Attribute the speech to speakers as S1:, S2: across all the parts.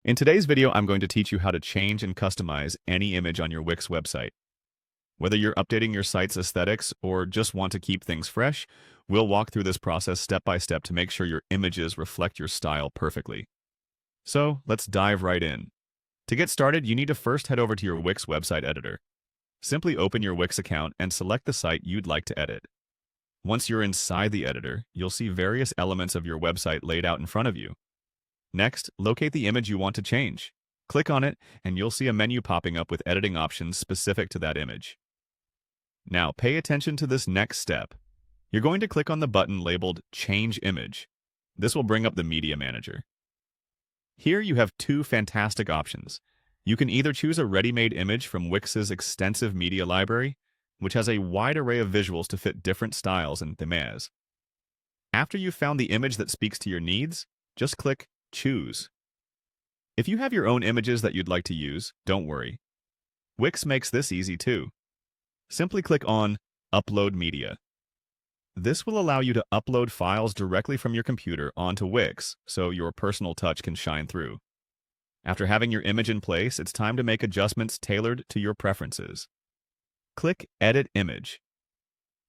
S1: In today's video, I'm going to teach you how to change and customize any image on your Wix website. Whether you're updating your site's aesthetics or just want to keep things fresh, we'll walk through this process step by step to make sure your images reflect your style perfectly. So, let's dive right in. To get started, you need to first head over to your Wix website editor. Simply open your Wix account and select the site you'd like to edit. Once you're inside the editor, you'll see various elements of your website laid out in front of you. Next, locate the image you want to change. Click on it, and you'll see a menu popping up with editing options specific to that image. Now, pay attention to this next step. You're going to click on the button labeled Change Image. This will bring up the Media Manager. Here you have two fantastic options. You can either choose a ready-made image from Wix's extensive media library, which has a wide array of visuals to fit different styles and themes. After you've found the image that speaks to your needs, just click Choose. If you have your own images that you'd like to use, don't worry. Wix makes this easy too. Simply click on Upload Media. This will allow you to upload files directly from your computer onto Wix, so your personal touch can shine through. After having your image in place, it's time to make adjustments tailored to your preferences. Click Edit Image.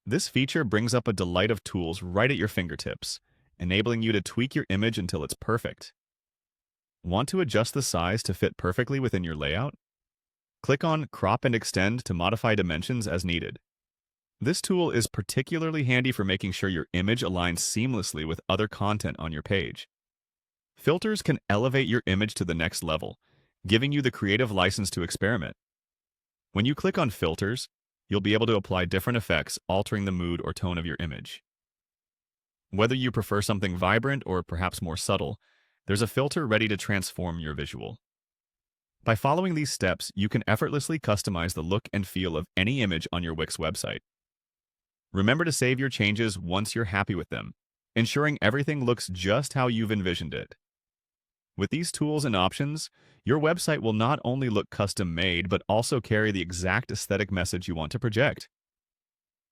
S1: This feature brings up a delight of tools right at your fingertips, enabling you to tweak your image until it's perfect. Want to adjust the size to fit perfectly within your layout? Click on Crop and Extend to modify dimensions as needed. This tool is particularly handy for making sure your image aligns seamlessly with other content on your page. Filters can elevate your image to the next level, giving you the creative license to experiment. When you click on Filters, you'll be able to apply different effects, altering the mood or tone of your image. Whether you prefer something vibrant or perhaps more subtle, there's a filter ready to transform your visual. By following these steps, you can effortlessly customize the look and feel of any image on your Wix website. Remember to save your changes once you're happy with them, ensuring everything looks just how you've envisioned it. With these tools and options, your website will not only look custom-made, but also carry the exact aesthetic message you want to project.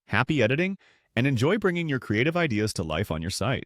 S1: Happy editing, and enjoy bringing your creative ideas to life on your site.